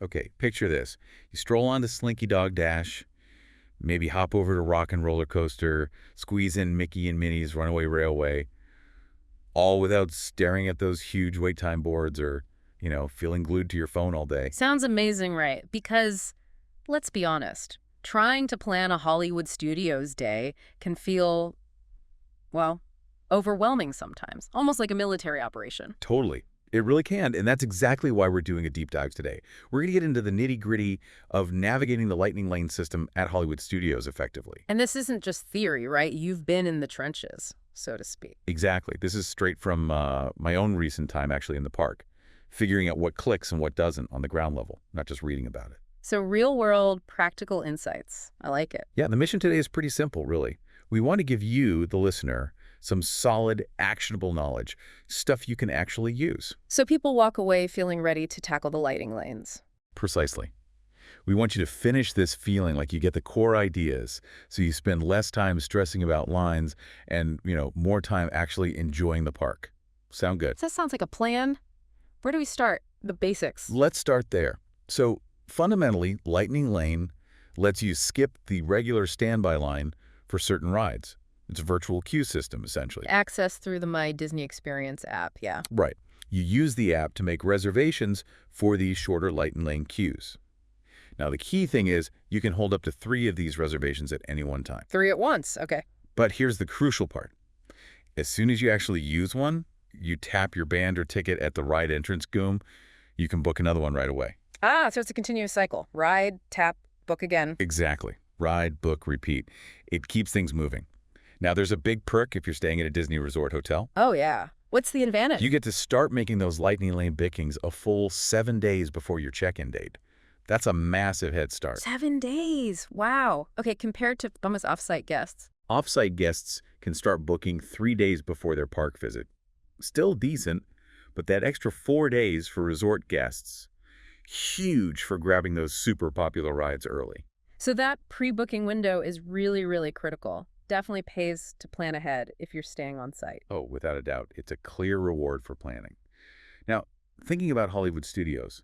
Okay, picture this. You stroll on the Slinky Dog Dash, maybe hop over to Rock and Roller Coaster, squeeze in Mickey and Minnie's Runaway Railway, all without staring at those huge wait time boards or, feeling glued to your phone all day. Sounds amazing, right? Because, let's be honest, trying to plan a Hollywood Studios day can feel, well, overwhelming sometimes, almost like a military operation. Totally. It really can, and that's exactly why we're doing a deep dive today. We're going to get into the nitty-gritty of navigating the Lightning Lane system at Hollywood Studios effectively. And this isn't just theory, right? You've been in the trenches, so to speak. Exactly. This is straight from my own recent time actually in the park, figuring out what clicks and what doesn't on the ground level, not just reading about it. So real-world, practical insights. I like it. Yeah, the mission today is pretty simple, really. We want to give you, the listener, some solid, actionable knowledge, stuff you can actually use. So people walk away feeling ready to tackle the lighting lanes. Precisely. We want you to finish this feeling like you get the core ideas, so you spend less time stressing about lines and, more time actually enjoying the park. Sound good? That sounds like a plan. Where do we start? The basics. Let's start there. So, fundamentally, Lightning Lane lets you skip the regular standby line for certain rides. It's a virtual queue system, essentially. Access through the My Disney Experience app, yeah. Right. You use the app to make reservations for these shorter Lightning Lane queues. Now, the key thing is you can hold up to 3 of these reservations at any one time. 3 at once, okay. But here's the crucial part. As soon as you actually use one, you tap your band or ticket at the ride entrance goom, you can book another one right away. Ah, so it's a continuous cycle. Ride, tap, book again. Exactly. Ride, book, repeat. It keeps things moving. Now, there's a big perk if you're staying at a Disney Resort hotel. Oh, yeah. What's the advantage? You get to start making those Lightning Lane bookings a full 7 days before your check-in date. That's a massive head start. 7 days. Wow. Okay, compared to almost off-site guests. Off-site guests can start booking 3 days before their park visit. Still decent, but that extra 4 days for resort guests, huge for grabbing those super popular rides early. So that pre-booking window is really, really critical. Definitely pays to plan ahead if you're staying on site. Oh, without a doubt. It's a clear reward for planning. Now, thinking about Hollywood Studios,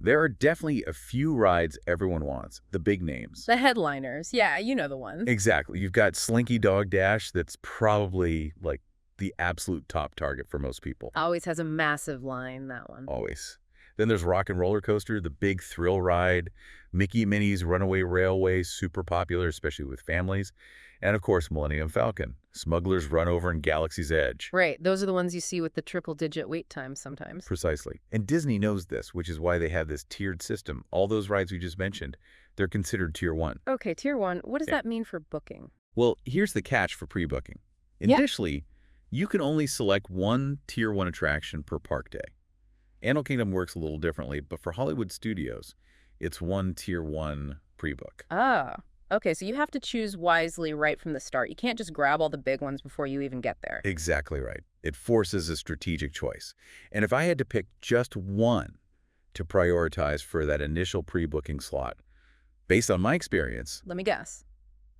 there are definitely a few rides everyone wants, the big names. The headliners. Yeah, you know the ones. Exactly. You've got Slinky Dog Dash that's probably like the absolute top target for most people. Always has a massive line, that one. Always. Then there's Rock and Roller Coaster, the big thrill ride. Mickey and Minnie's Runaway Railway, super popular, especially with families. And of course, Millennium Falcon, Smuggler's Run Over, and Galaxy's Edge. Right, those are the ones you see with the triple-digit wait times sometimes. Precisely. And Disney knows this, which is why they have this tiered system. All those rides we just mentioned, they're considered Tier 1. Okay, Tier 1. What does that mean for booking? Well, here's the catch for pre-booking. Yeah. Initially, you can only select one Tier 1 attraction per park day. Animal Kingdom works a little differently, but for Hollywood Studios, it's one Tier 1 pre-book. Ah, okay, so you have to choose wisely right from the start. You can't just grab all the big ones before you even get there. Exactly right. It forces a strategic choice. And if I had to pick just one to prioritize for that initial pre-booking slot, based on my experience... Let me guess.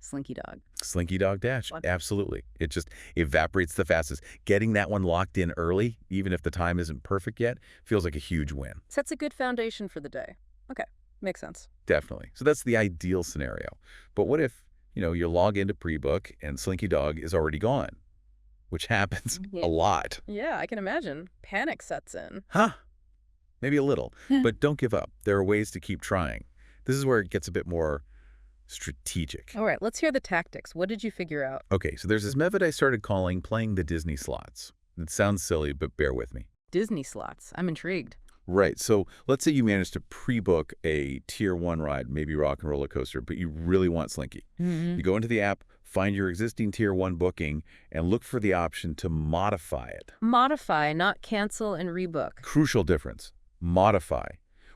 Slinky Dog. Slinky Dog Dash, What? absolutely. It just evaporates the fastest. Getting that one locked in early, even if the time isn't perfect yet, feels like a huge win. Sets a good foundation for the day. Okay, makes sense. Definitely. So that's the ideal scenario. But what if, you log into pre-book and Slinky Dog is already gone, which happens Yeah. a lot. Yeah, I can imagine. Panic sets in. Huh? Maybe a little, but don't give up. There are ways to keep trying. This is where it gets a bit more strategic. All right, let's hear the tactics. What did you figure out? Okay, so there's this method I started calling playing the Disney slots. It sounds silly, but bear with me. Disney slots. I'm intrigued. Right, so let's say you manage to pre-book a Tier 1 ride, maybe Rock and Roller Coaster, but you really want Slinky. You go into the app, find your existing Tier 1 booking, and look for the option to modify it. Modify, not cancel and rebook. Crucial difference. Modify.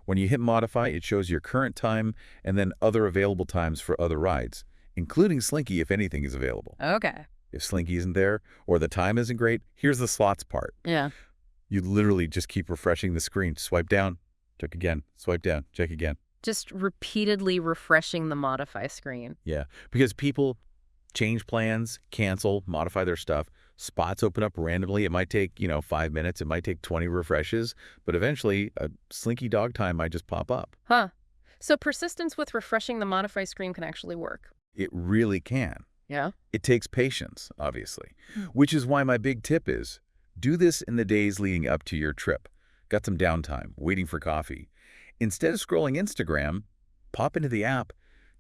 When you hit modify, it shows your current time and then other available times for other rides, including Slinky if anything is available. Okay. If Slinky isn't there or the time isn't great, here's the slots part. Yeah. You literally just keep refreshing the screen. Swipe down, check again, swipe down, check again. Just repeatedly refreshing the modify screen. Yeah, because people change plans, cancel, modify their stuff Spots open up randomly. It might take, 5 minutes. It might take 20 refreshes, but eventually a Slinky Dog time might just pop up. Huh. So persistence with refreshing the modify screen can actually work. It really can. Yeah? It takes patience, obviously, which is why my big tip is do this in the days leading up to your trip. Got some downtime, waiting for coffee. Instead of scrolling Instagram, pop into the app,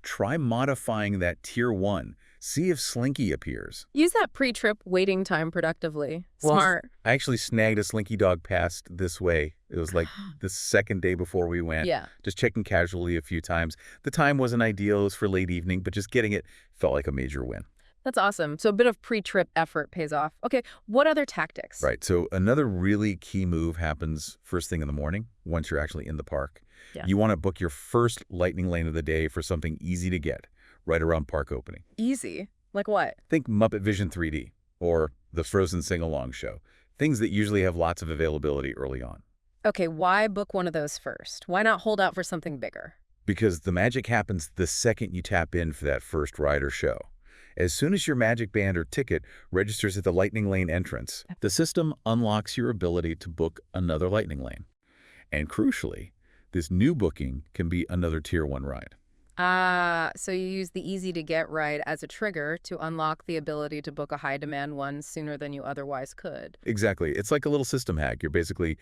try modifying that tier 1. See if Slinky appears. Use that pre-trip waiting time productively. Well, Smart. I actually snagged a Slinky Dog pass this way. It was like the second day before we went. Yeah. Just checking casually a few times. The time wasn't ideal. It was for late evening, but just getting it felt like a major win. That's awesome. So a bit of pre-trip effort pays off. Okay, what other tactics? Right. So another really key move happens first thing in the morning once you're actually in the park. Yeah. You want to book your first lightning lane of the day for something easy to get right around park opening. Easy. Like what? Think Muppet Vision 3D or the Frozen Sing-Along show. Things that usually have lots of availability early on. Okay, why book one of those first? Why not hold out for something bigger? Because the magic happens the second you tap in for that first ride or show. As soon as your magic band or ticket registers at the lightning lane entrance, the system unlocks your ability to book another lightning lane. And crucially, this new booking can be another tier 1 ride. So you use the easy to get ride as a trigger to unlock the ability to book a high demand one sooner than you otherwise could. Exactly. It's like a little system hack. You're basically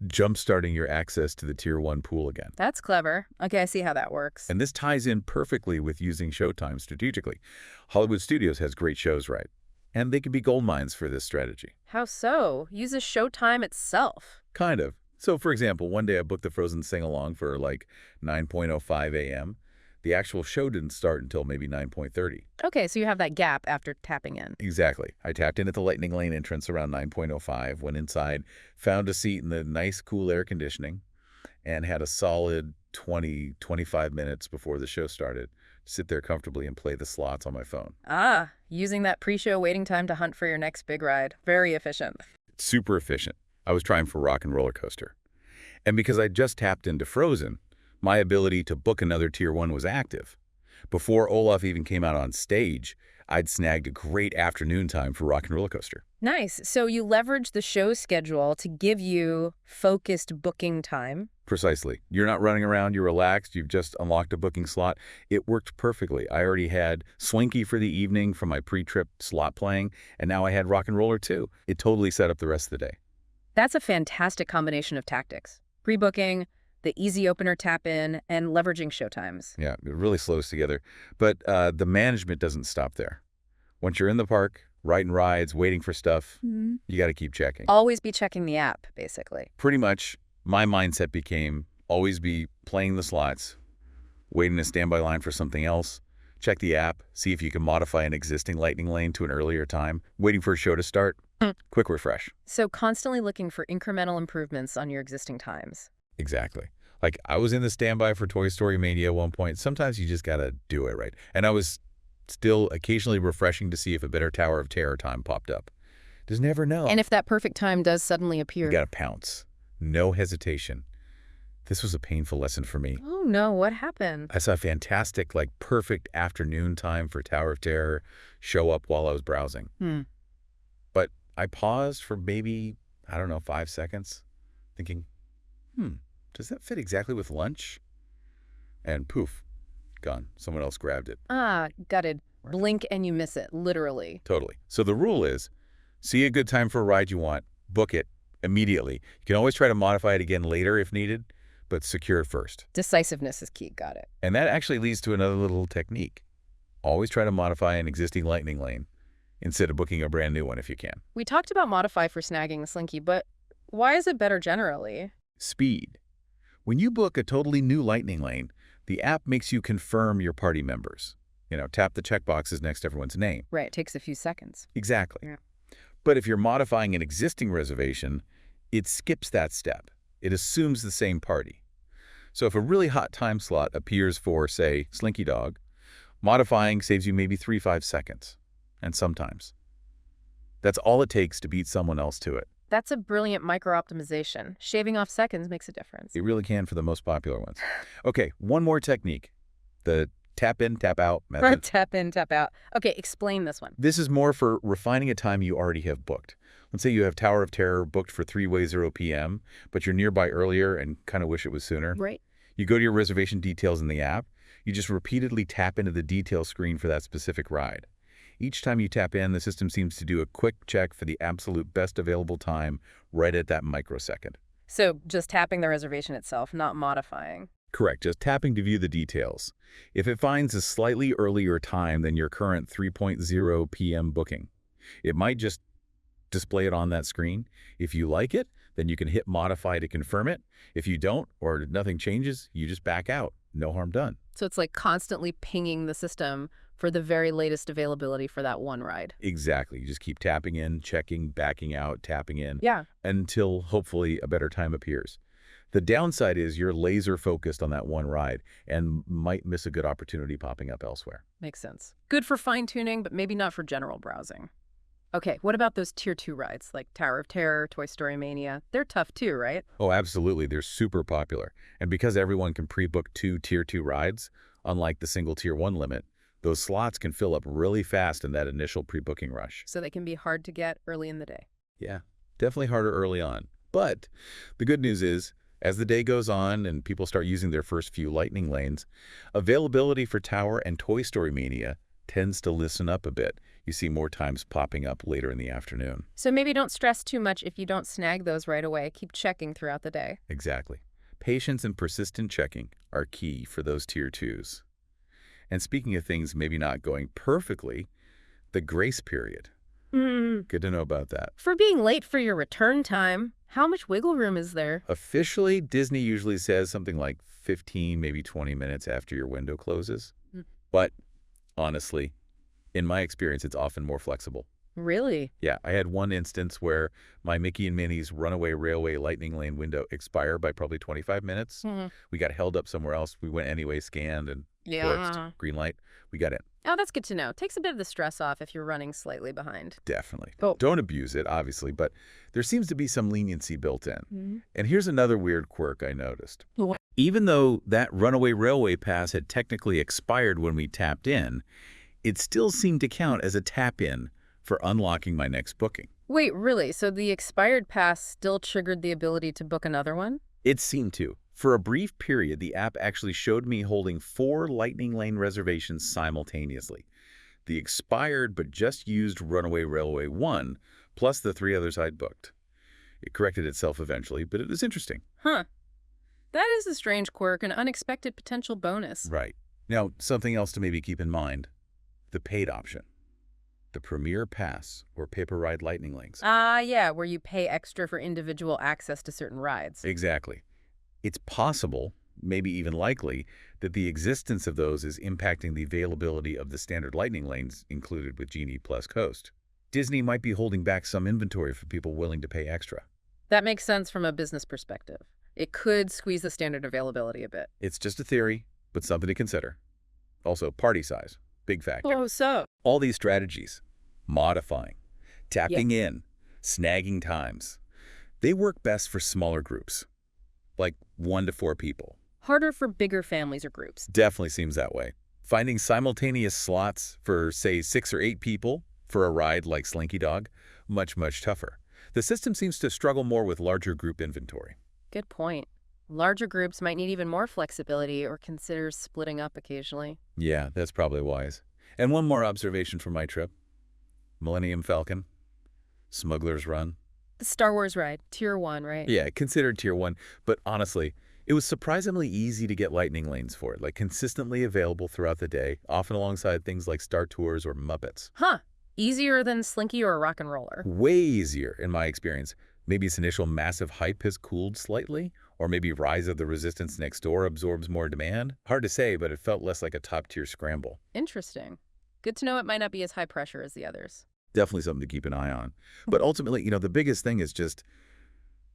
jump-starting your access to the tier 1 pool again. That's clever. Okay, I see how that works. And this ties in perfectly with using showtime strategically. Hollywood Studios has great shows, right? And they can be gold mines for this strategy. How so? Uses Showtime itself. Kind of. So, for example, one day I booked the Frozen Sing-Along for like 9:05 a.m. The actual show didn't start until maybe 9:30. Okay, so you have that gap after tapping in. Exactly. I tapped in at the lightning lane entrance around 9:05, went inside, found a seat in the nice, cool air conditioning, and had a solid 25 minutes before the show started to sit there comfortably and play the slots on my phone. Using that pre-show waiting time to hunt for your next big ride. Very efficient. It's super efficient. I was trying for Rock and Roller Coaster. And because I just tapped into Frozen, my ability to book another Tier 1 was active. Before Olaf even came out on stage, I'd snagged a great afternoon time for Rock and Roller Coaster. Nice. So you leverage the show schedule to give you focused booking time. Precisely. You're not running around, you're relaxed, you've just unlocked a booking slot. It worked perfectly. I already had Slinky for the evening from my pre-trip slot playing, and now I had Rock and Roller too. It totally set up the rest of the day. That's a fantastic combination of tactics. Pre-booking, the easy opener tap-in, and leveraging showtimes. Yeah, it really slows together. But the management doesn't stop there. Once you're in the park, riding rides, waiting for stuff, you got to keep checking. Always be checking the app, basically. Pretty much, my mindset became always be playing the slots, waiting a standby line for something else, check the app, see if you can modify an existing lightning lane to an earlier time, waiting for a show to start, quick refresh. So constantly looking for incremental improvements on your existing times. Exactly. Like, I was in the standby for Toy Story Mania at one point. Sometimes you just got to do it right. And I was still occasionally refreshing to see if a better Tower of Terror time popped up. Just never know. And if that perfect time does suddenly appear. You got to pounce. No hesitation. This was a painful lesson for me. Oh, no. What happened? I saw a fantastic, like, perfect afternoon time for Tower of Terror show up while I was browsing. But I paused for maybe, 5 seconds, thinking, does that fit exactly with lunch? And poof, gone. Someone else grabbed it. Gutted. Blink and you miss it, literally. Totally. So the rule is, see a good time for a ride you want, book it immediately. You can always try to modify it again later if needed, but secure it first. Decisiveness is key. Got it. And that actually leads to another little technique. Always try to modify an existing lightning lane instead of booking a brand new one if you can. We talked about modify for snagging the Slinky, but why is it better generally? Speed. When you book a totally new lightning lane, the app makes you confirm your party members. Tap the checkboxes next to everyone's name. Right, it takes a few seconds. Exactly. Yeah. But if you're modifying an existing reservation, it skips that step. It assumes the same party. So if a really hot time slot appears for, say, Slinky Dog, modifying saves you maybe 3-5 seconds. And sometimes. That's all it takes to beat someone else to it. That's a brilliant micro-optimization. Shaving off seconds makes a difference. It really can for the most popular ones. Okay, one more technique. The tap in, tap out method. Tap in, tap out. Okay, explain this one. This is more for refining a time you already have booked. Let's say you have Tower of Terror booked for 3:0 p.m., but you're nearby earlier and kind of wish it was sooner. Right. You go to your reservation details in the app. You just repeatedly tap into the detail screen for that specific ride. Each time you tap in, the system seems to do a quick check for the absolute best available time right at that microsecond. So just tapping the reservation itself, not modifying. Correct, just tapping to view the details. If it finds a slightly earlier time than your current 3:0 p.m. booking, it might just display it on that screen. If you like it, then you can hit modify to confirm it. If you don't, or nothing changes, you just back out. No harm done. So it's like constantly pinging the system for the very latest availability for that one ride. Exactly. You just keep tapping in, checking, backing out, tapping in, Yeah. until hopefully a better time appears. The downside is you're laser focused on that one ride and might miss a good opportunity popping up elsewhere. Makes sense. Good for fine-tuning, but maybe not for general browsing. Okay, what about those Tier 2 rides, like Tower of Terror, Toy Story Mania? They're tough too, right? Oh, absolutely. They're super popular. And because everyone can pre-book 2 Tier 2 rides, unlike the single Tier 1 limit, those slots can fill up really fast in that initial pre-booking rush. So they can be hard to get early in the day. Yeah, definitely harder early on. But the good news is, as the day goes on and people start using their first few lightning lanes, availability for Tower and Toy Story Mania tends to listen up a bit. You see more times popping up later in the afternoon. So maybe don't stress too much if you don't snag those right away. Keep checking throughout the day. Exactly. Patience and persistent checking are key for those Tier 2s. And speaking of things maybe not going perfectly, the grace period. Good to know about that. For being late for your return time, how much wiggle room is there? Officially, Disney usually says something like 15, maybe 20 minutes after your window closes. But honestly, in my experience, it's often more flexible. Really? Yeah, I had one instance where my Mickey and Minnie's Runaway Railway Lightning Lane window expired by probably 25 minutes. We got held up somewhere else. We went anyway, scanned, and worked. Green light. We got in. Oh, that's good to know. Takes a bit of the stress off if you're running slightly behind. Definitely. Oh. Don't abuse it, obviously, but there seems to be some leniency built in. And here's another weird quirk I noticed. What? Even though that Runaway Railway pass had technically expired when we tapped in, it still seemed to count as a tap-in for unlocking my next booking. Wait, really? So the expired pass still triggered the ability to book another one? It seemed to. For a brief period, the app actually showed me holding 4 Lightning Lane reservations simultaneously. The expired but just used Runaway Railway 1, plus the 3 others I'd booked. It corrected itself eventually, but it was interesting. Huh. That is a strange quirk, an unexpected potential bonus. Right. Now, something else to maybe keep in mind. The paid option. The Premier Pass or Paper Ride Lightning Lanes. Yeah, where you pay extra for individual access to certain rides. Exactly. It's possible, maybe even likely, that the existence of those is impacting the availability of the standard Lightning Lanes included with Genie plus Coast. Disney might be holding back some inventory for people willing to pay extra. That makes sense from a business perspective. It could squeeze the standard availability a bit. It's just a theory, but something to consider. Also, party size. Big factor. Oh, so? All these strategies, modifying, tapping in, snagging times, they work best for smaller groups, like 1 to 4 people. Harder for bigger families or groups. Definitely seems that way. Finding simultaneous slots for, say, 6 or 8 people for a ride like Slinky Dog, much, much tougher. The system seems to struggle more with larger group inventory. Good point. Larger groups might need even more flexibility or consider splitting up occasionally. Yeah, that's probably wise. And one more observation from my trip. Millennium Falcon, Smuggler's Run. The Star Wars ride, Tier 1, right? Yeah, considered Tier 1, but honestly, it was surprisingly easy to get lightning lanes for it, like consistently available throughout the day, often alongside things like Star Tours or Muppets. Huh. Easier than Slinky or Rock and Roller. Way easier, in my experience. Maybe its initial massive hype has cooled slightly, or maybe Rise of the Resistance next door absorbs more demand. Hard to say, but it felt less like a top-tier scramble. Interesting. Good to know it might not be as high pressure as the others. Definitely something to keep an eye on. But ultimately, the biggest thing is just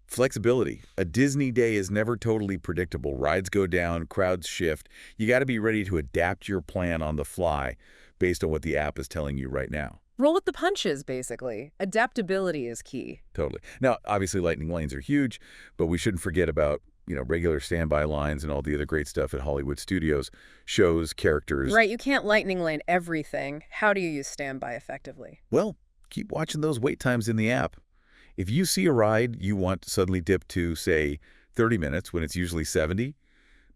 flexibility. A Disney day is never totally predictable. Rides go down, crowds shift. You got to be ready to adapt your plan on the fly based on what the app is telling you right now. Roll with the punches, basically. Adaptability is key. Totally. Now, obviously, lightning lanes are huge, but we shouldn't forget about regular standby lines and all the other great stuff at Hollywood studios, shows, characters. Right, you can't lightning lane everything. How do you use standby effectively? Well, keep watching those wait times in the app. If you see a ride you want to suddenly dip to, say, 30 minutes when it's usually 70,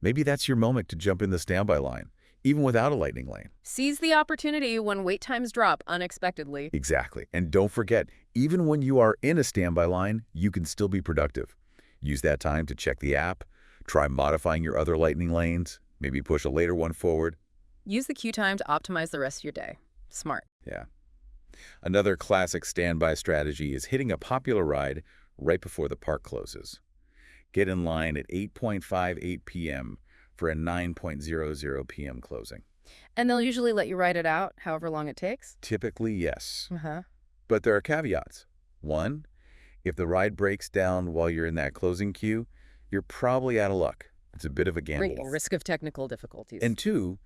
maybe that's your moment to jump in the standby line, even without a lightning lane. Seize the opportunity when wait times drop unexpectedly. Exactly. And don't forget, even when you are in a standby line, you can still be productive. Use that time to check the app, try modifying your other lightning lanes, maybe push a later one forward. Use the queue time to optimize the rest of your day. Smart. Yeah. Another classic standby strategy is hitting a popular ride right before the park closes. Get in line at 8:58 p.m. for a 9:00 p.m. closing. And they'll usually let you ride it out, however long it takes? Typically, yes. Uh-huh. But there are caveats. One, if the ride breaks down while you're in that closing queue, you're probably out of luck. It's a bit of a gamble. Risk of technical difficulties. And two,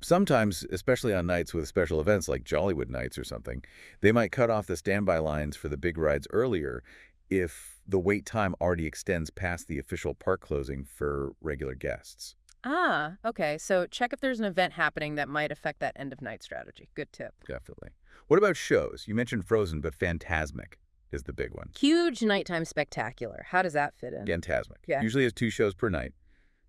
sometimes, especially on nights with special events like Jollywood nights or something, they might cut off the standby lines for the big rides earlier if the wait time already extends past the official park closing for regular guests. Ah, okay. So check if there's an event happening that might affect that end-of-night strategy. Good tip. Definitely. What about shows? You mentioned Frozen, but Fantasmic is the big one. Huge nighttime spectacular. How does that fit in? Fantasmic. Yeah. Usually has 2 shows per night.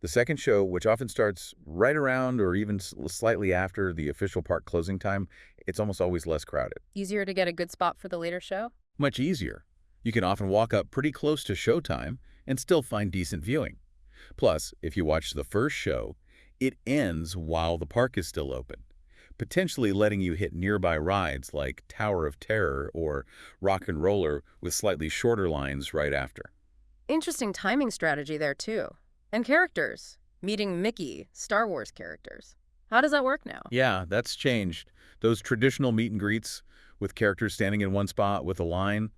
The second show, which often starts right around or even slightly after the official park closing time, it's almost always less crowded. Easier to get a good spot for the later show? Much easier. You can often walk up pretty close to showtime and still find decent viewing. Plus, if you watch the first show, it ends while the park is still open, potentially letting you hit nearby rides like Tower of Terror or Rock and Roller with slightly shorter lines right after. Interesting timing strategy there, too. And characters. Meeting Mickey, Star Wars characters. How does that work now? Yeah, that's changed. Those traditional meet and greets with characters standing in one spot with a line,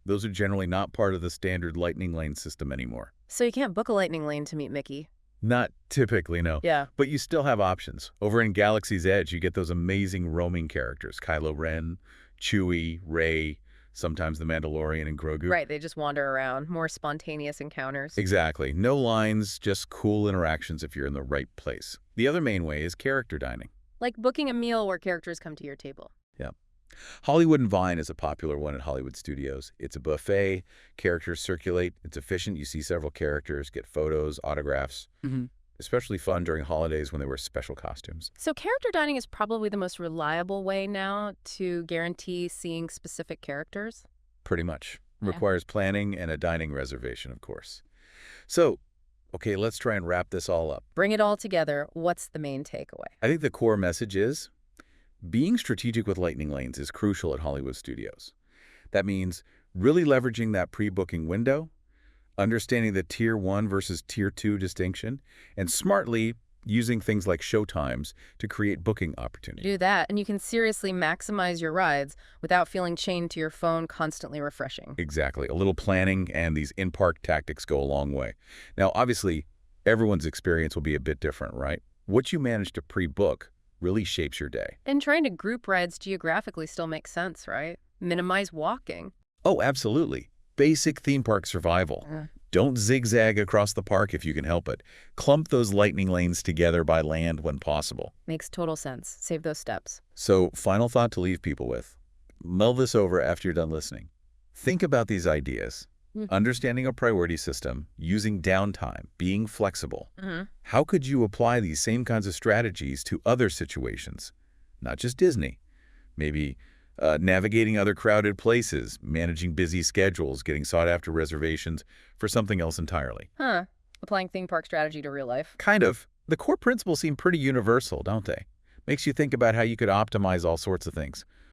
those are generally not part of the standard lightning lane system anymore. So you can't book a lightning lane to meet Mickey? Not typically, no. Yeah. But you still have options. Over in Galaxy's Edge, you get those amazing roaming characters. Kylo Ren, Chewie, Rey, sometimes the Mandalorian and Grogu. Right, they just wander around. More spontaneous encounters. Exactly. No lines, just cool interactions if you're in the right place. The other main way is character dining. Like booking a meal where characters come to your table. Yeah. Hollywood and Vine is a popular one at Hollywood studios. It's a buffet, characters circulate, it's efficient, you see several characters, get photos, autographs. Especially fun during holidays when they wear special costumes. So character dining is probably the most reliable way now to guarantee seeing specific characters? Pretty much. Yeah. Requires planning and a dining reservation, of course. So, okay, let's try and wrap this all up. Bring it all together. What's the main takeaway? I think the core message is being strategic with lightning lanes is crucial at Hollywood studios. That means really leveraging that pre-booking window, understanding the Tier 1 versus Tier 2 distinction, and smartly using things like showtimes to create booking opportunities. Do that, and you can seriously maximize your rides without feeling chained to your phone constantly refreshing. Exactly. A little planning and these in-park tactics go a long way. Now, obviously, everyone's experience will be a bit different, right? What you manage to pre-book really shapes your day. And trying to group rides geographically still makes sense, right? Minimize walking. Oh, absolutely. Basic theme park survival. Don't zigzag across the park if you can help it. Clump those lightning lanes together by land when possible. Makes total sense. Save those steps. So, final thought to leave people with. Mull this over after you're done listening. Think about these ideas. Understanding a priority system, using downtime, being flexible. How could you apply these same kinds of strategies to other situations? Not just Disney. Maybe navigating other crowded places, managing busy schedules, getting sought-after reservations for something else entirely. Applying theme park strategy to real life. Kind of. The core principles seem pretty universal, don't they? Makes you think about how you could optimize all sorts of things.